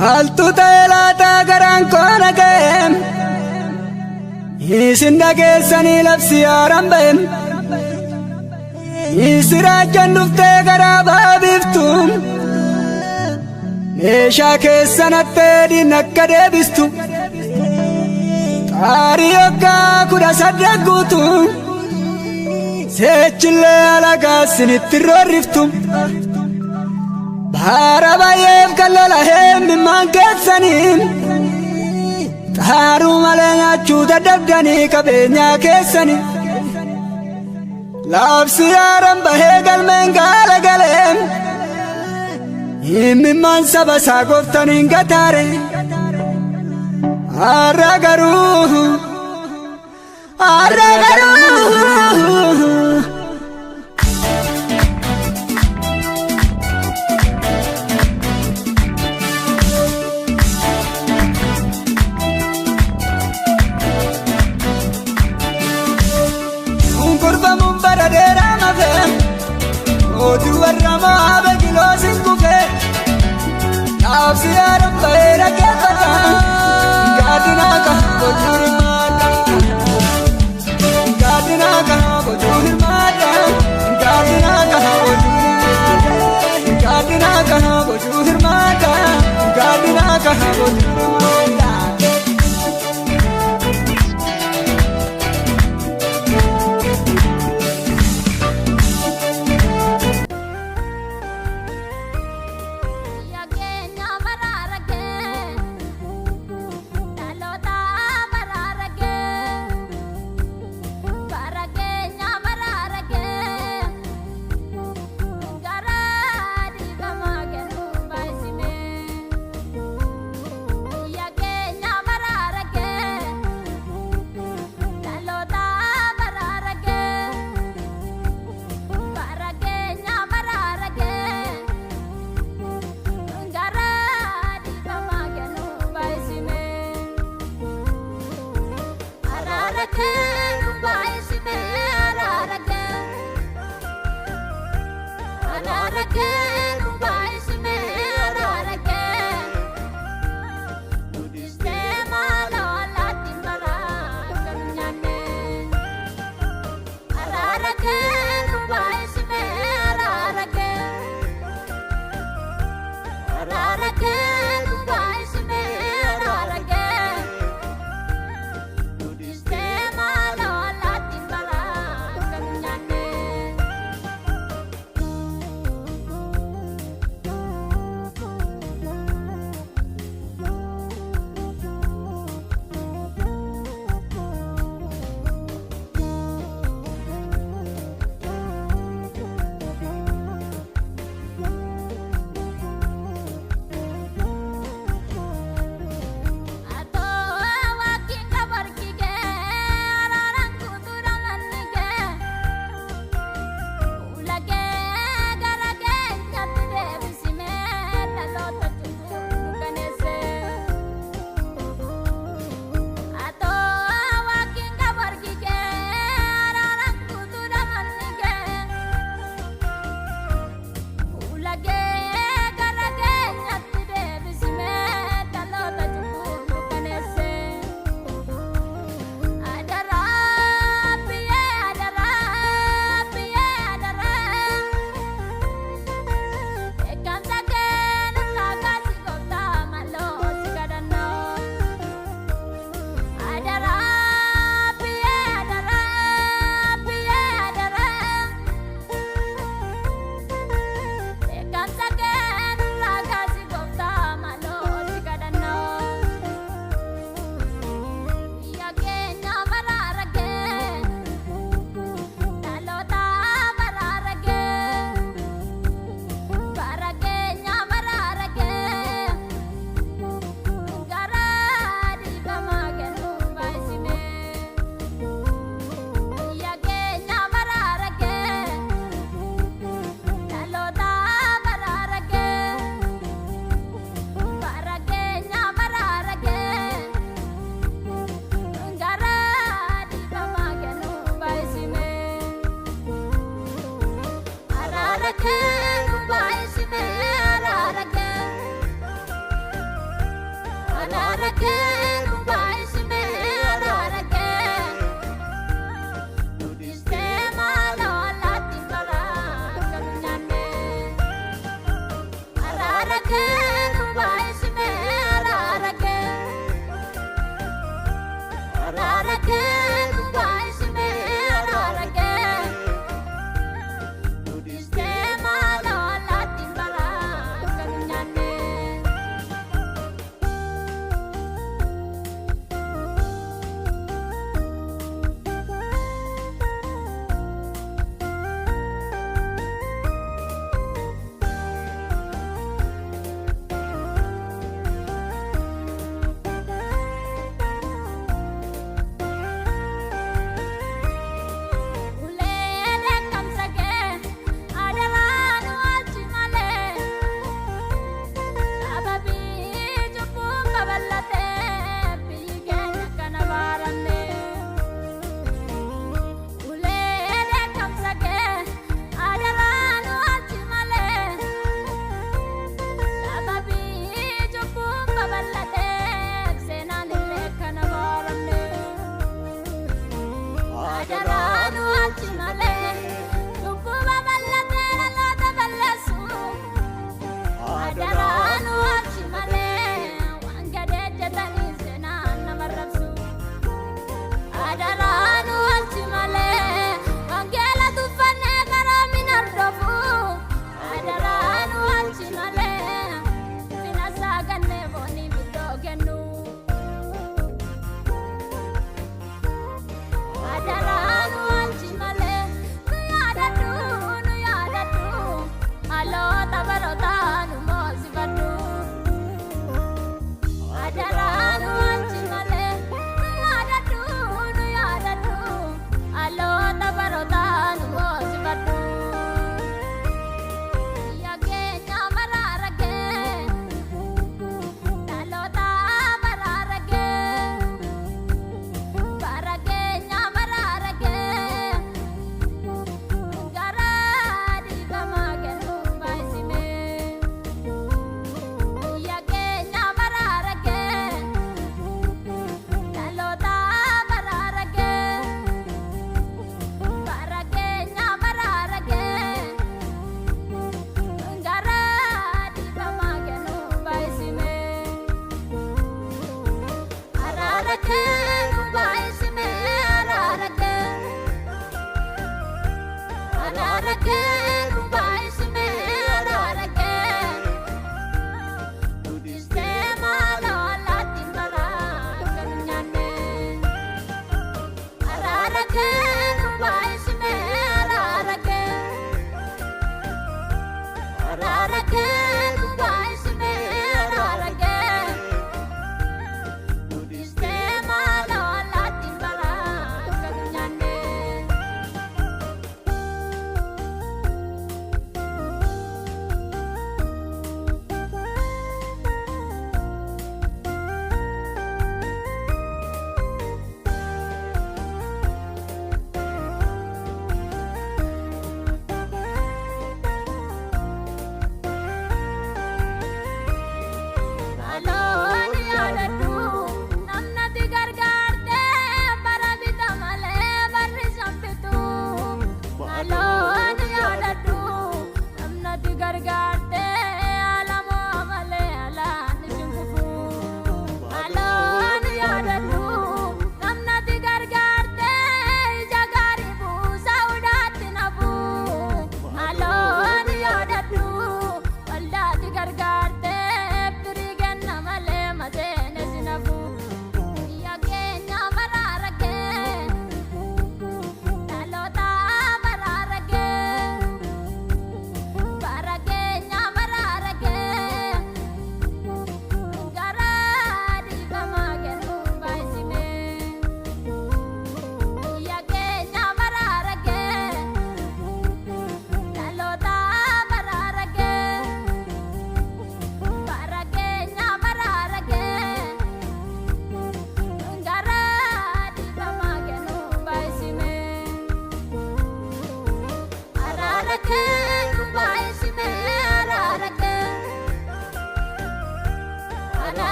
Altu ta'elata garan kona kem Isinda keessanii labsi arambem Isiraajan dhufte gara baabiftum Meeshaa keessanatte dinakka deebistu Xaarii yokkaa 18 guutu Seechillee alagaa sinitti roorriftum Baara baay'eef kallola heemmimmaan keessaniin Xaaruu malee nyaachuu dadhabdanii qabeenyaa keessanii Labsi yaaran bahee galmeen gaala galeen Himmimmaan saba isaa gooftaniin gataare Har'a garuu Unkurfamuun bara dheeraa mafee Otuu warra maabe kiloosin kufee Labsi yaaran bahee dhaggeeffata Gaadinaa kan bojuuri maadha Gaadinaa kan bojuuri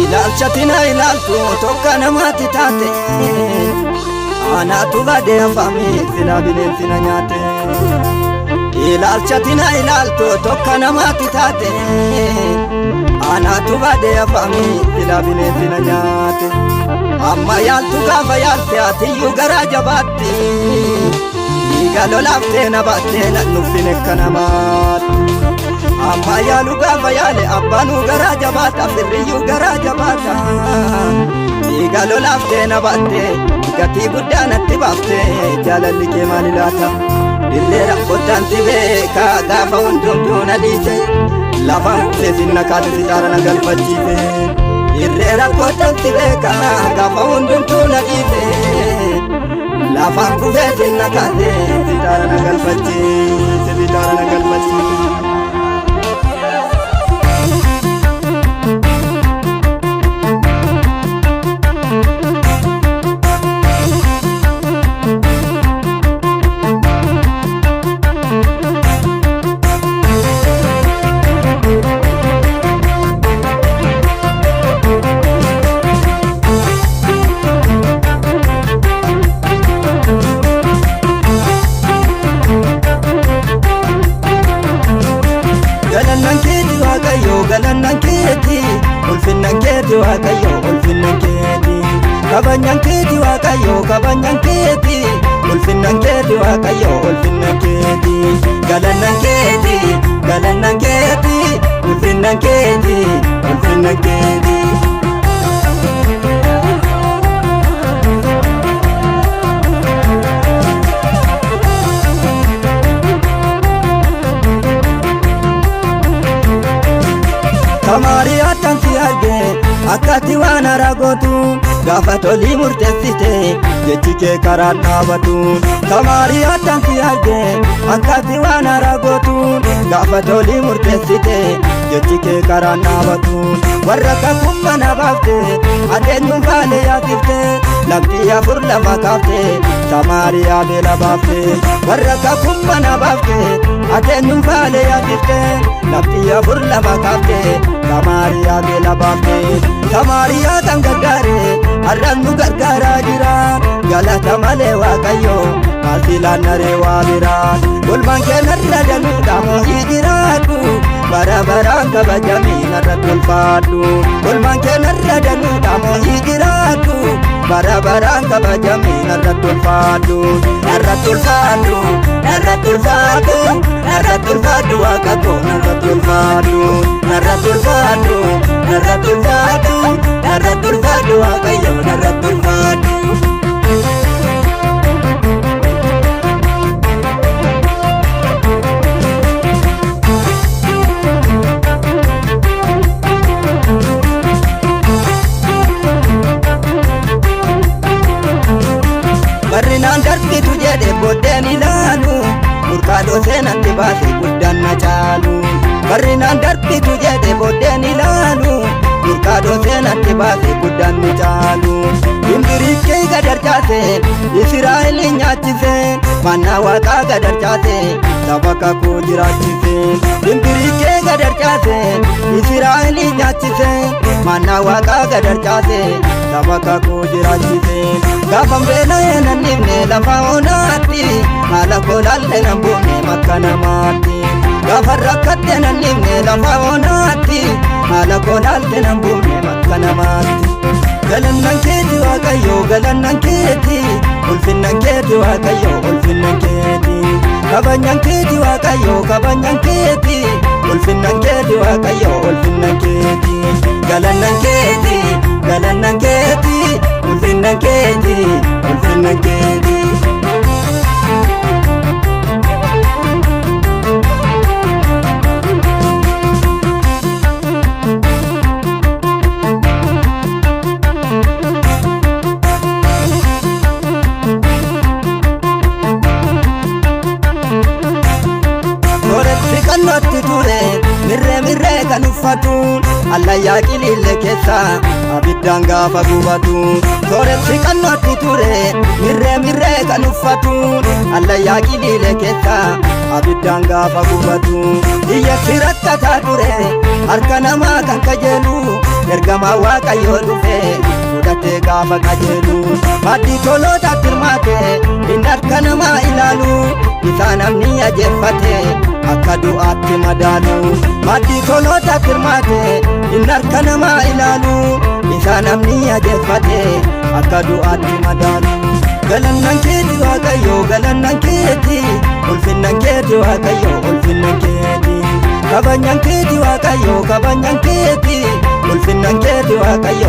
ilaalchatina ilaaltu tokko namaatti taate anaatu baadee afamii silaa bineensi na nyaate. Ilaalchatina ilaaltu tokko namaatti taate anaatu baadee afamii silaa bineensi na nyaate. Amma yaaltu gaafa yaalte atiyyuu garaa jabaatti dhiiga lolaaftee na baattee nan nuffine akka namaatti. Amma yaalu gaafa yaale abbaanuu garaa jabaata firriyyuu garaa jabaata dhiiga lolaaftee na baattee gatii guddaa natti baaftee jaalalli kee maali laata. Dirree rakkootaan si beeka gaafa hundumtuu na dhiise lafaan kufee sinna kaate sitaara na galfachiise. Dirree rakkootaan si beeka gaafa hundumtuu na dhiise lafaan kufee sinna kaate sitaara na galfachiise sitaara na galfachiise. Galannan keeti ulfinnan keeti waaqayyo ulfinnan keeti kabanyan keeti waaqayyo kabanyan keeti ulfinnan keeti waaqayyo ulfinnan keeti galannan keeti ulfinnan keeti ulfinnan keeti. Kamariyaa tanti arge akkati waan aragootu gaafa tolii murteessite jechi kee karaa dhaabatu. Kamariyaa tanti arge akkati waan aragootu gaafa tolii murteessite jechi kee karaa dhaabatu. Warra kakkumma na baafte adeenyuun faalee yaasifte lafti afur lafa kaafte Kamariyaa beela baafte. Warra kakkumma na baafte adeenyuun faalee yaasifte lafti afur lafa kaafte Kamariyaa beela baafte. Kamariyaa tan gargaare har'aan nu gargaaraa jira galata malee waaqayyo asilaan naree waa biraa. Gulmaan kee narra danuudha moo'ii jiraadhu bara baraan kabajamii narratti ulfaadhu. Gulmaan kee narra danuudha moo'ii jiraadhu bara baraan kabajamii narratti ulfaadhu. Narratti ulfaadhu narratti ulfaadhu narratti ulfaadhu waaqa koo narratti ulfaadhu. Narratti ulfaadhu narratti ulfaadhu narratti ulfaadhu waaqayyo narratti ulfaadhu. Barrinaan darbitu jedhe booddeen ilaalu murkaadhoo seenatti baase guddaan na caalu. Barrinaan darbitu jedhe booddeen ilaalu murkaadhoo seenatti baase guddaan na caalu. Dimbiriikkee gadarcaase Israa'eliin nyaachise mannaa waaqaa gadarcaase saba kakuu jiraachise. Dimbiriikkee gadarcaase Israa'eliin nyaachise mannaa waaqaa gadarcaase saba kakuu jiraachise. Gaafan beela'ee nan dhibne lafa onaatti haala koo laallee nan buune makka namaatti. Gaafan rakkadhe nan dhibne lafa onaatti haala koo laallee nan buune makka namaatti. Galannan keeti waaqayyo galannan keeti ulfinnan keeti waaqayyo ulfinnan keeti kabanyan keeti waaqayyo kabanyan keeti ulfinnan keeti waaqayyo ulfinnan keeti galannan keeti ulfinnan keeti ulfinnan keeti. Natti ture mirree kan uffatu allayyaa qiliille keessa abiddaan gaafa gubatu sooressi qannootti ture mirree kan uffatu allayyaa qiliille keessa abiddaan gaafa gubatu iyyeessi rakkataa ture harka namaa kan kajeelu ergamaa waaqayyoo dhufe fudhatee gaafa kajeelu maaddii toloota tirmaate inni harka namaa ilaalu isaa namni ajeeffate akka du'aatti madaalu maaddii toloota tirmaate inni harka namaa ilaalu isaa namni ajeeffate akka du'aatti madaalu galannan keeti waaqayyo galannan keeti ulfinnan keeti waaqayyo ulfinnan keeti kabajaan keeti waaqayyo kabajaan keeti ulfinnan keeti waaqayyo